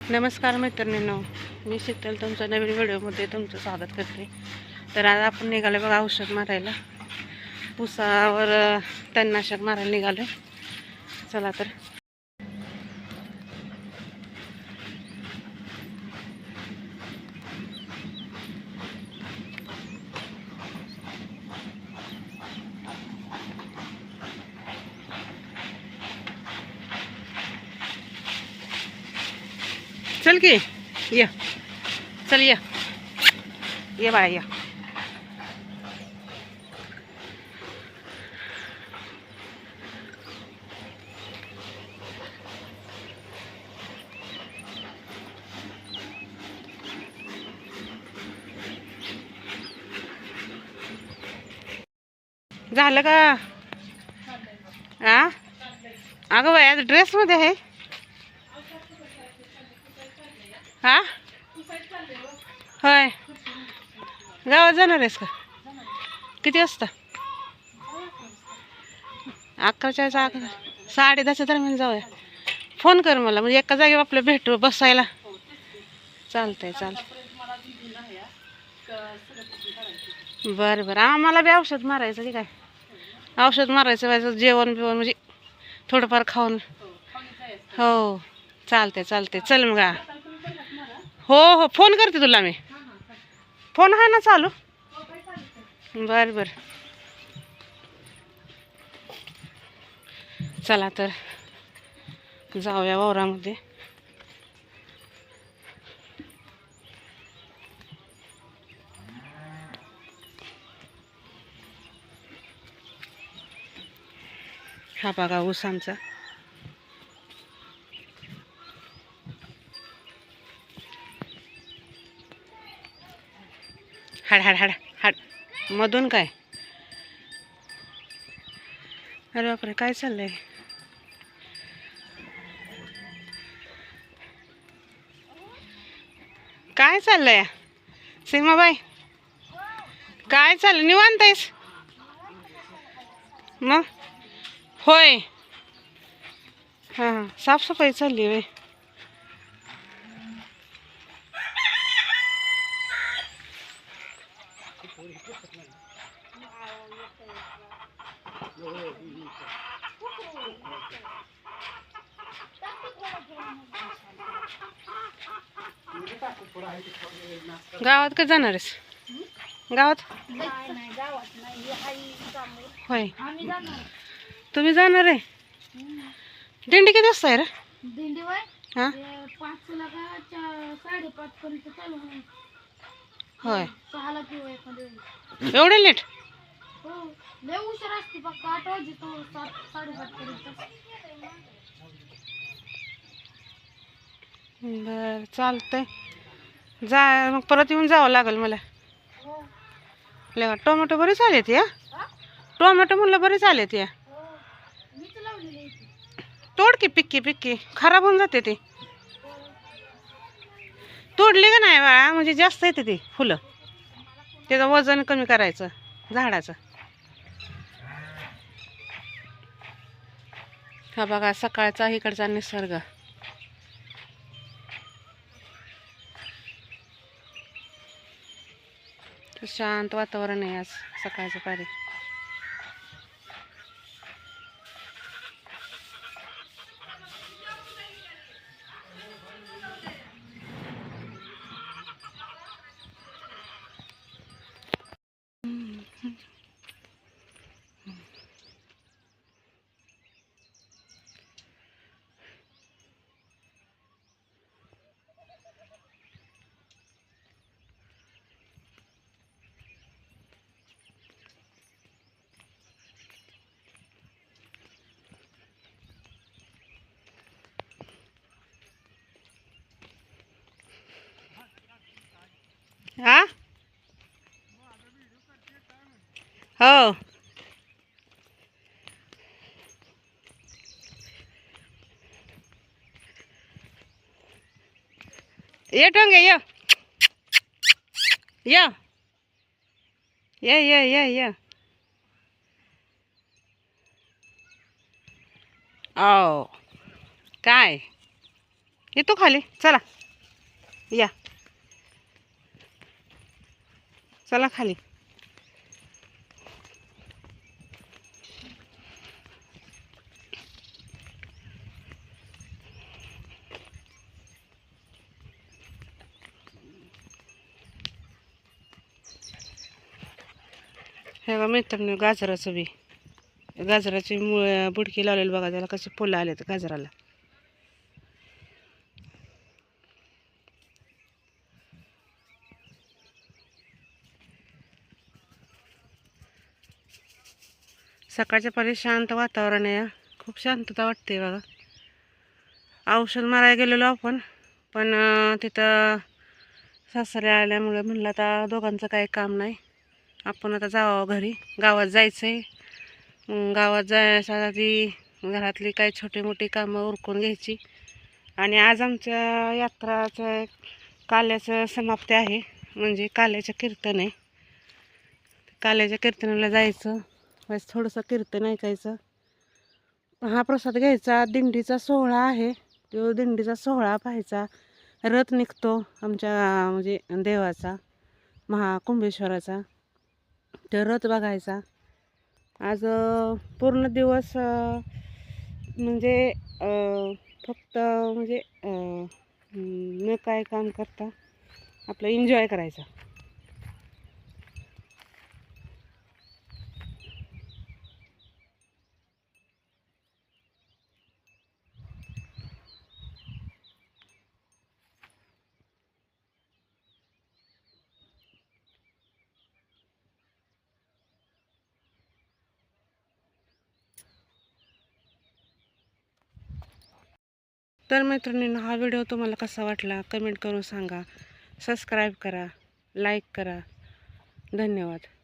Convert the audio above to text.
नमस्कार मैत्रिणींनो, मी शीतल तुमच्या नवीन व्हिडिओमध्ये तुमचं स्वागत करते. तर आज आपण निघालो बघा औषध मारायला. ऊसावर तणनाशक मारायला निघालो. चला तर. चल की ये, चल ये बाळा ये. झालं का? आ अगं बाई, आज ड्रेसमध्ये आहे. हा होय, गावात जाणार आहेस का? किती वाजता? 11च्या 10:30च्या दरम्यान जाऊया. फोन कर मला, म्हणजे एका जागेवर आपलं भेटू बसायला. चालतंय. बरं बरं, आम्हाला बी औषध मारायचं की काय. औषध मारायचं व्हायचं, जेवण बिवण म्हणजे थोडंफार खाऊन. हो चालते चल मग. हो फोन करते तुला मी. फोन आहे ना चालू? बरं चला तर जाऊया वावरामध्ये. हा बघा ऊस आमचा. हाड मधून काय? अरे बापरे, काय चाललंय? काय चाललंय सीमाबाई? काय चाललं? निवांत आहेस मग? होय. हां साफसफाई चालली होय. गावात का जाणार आहेस? गावात होय, तुम्ही जाणार आहे? दिंडी किती वाजता आहे रे? दिंडी वय हां 5ला का 5:30 पर्यंत चालू होईल. होय, 6ला किंवा एखाद्या एवढे लेट? हो, लय उशीर असते. फक्त 8 वाजे तो 7-7:30 पर्यंत. बरं चालतंय. जा मग, परत येऊन जावं लागेल मला. हो टोमॅटो बरेच आलेत या. टोमॅटो म्हणलं बरेच आलेत या. हो, मीच लावलेली आहे ती. तोड की, पिक्की खराब होऊन जाते ते. तोडली का नाही बाळा, म्हणजे जास्त येते ती फुलं. त्याचं वजन कमी करायचं झाडाचं. हा बघा सकाळचा इकडचा निसर्ग. शांत वातावरण आहे आज सकाळचं पारी. हा हो, ये टोंगे ये ये ये. ओ काय येतो खाली, चला या, चला खाली. हे बघा मित्रांनो, गाजराचं बी, गाजराची बुडकी लावलेली बघा, त्याला कसे फुलं आलेत गाजराला. सकाळच्या पारी शांत वातावरण आहे, खूप शांतता वाटते बघा. औषध मारायला गेलेलो आपण, पण तिथं सासरे आल्यामुळे म्हणलं आता दोघांचं काही काम नाही, आपण आता जावं घरी. गावात जायचं आहे, गावात जायच्या आधी घरातली काही छोटी मोठी कामं उरकून घ्यायची. आणि आज आमच्या यात्राचं काल्याचं समाप्ती आहे, म्हणजे काल्याचं कीर्तन आहे. काल्याच्या कीर्तनाला जायचं, बस थोडंसं कीर्तन ऐकायचं, हा प्रसाद घ्यायचा. दिंडीचा सोहळा आहे, तो दिंडीचा सोहळा पाहायचा. रथ निघतो आमच्या म्हणजे देवाचा, महाकुंभेश्वराचा, तो रथ बघायचा. आज पूर्ण दिवस म्हणजे फक्त म्हणजे न काय काम करता आपलं एन्जॉय करायचं. तर मैत्रिणींनो, हा व्हिडिओ तुम्हाला कसा वाटला कमेंट करून सांगा. सबस्क्राईब करा, लाईक करा. धन्यवाद.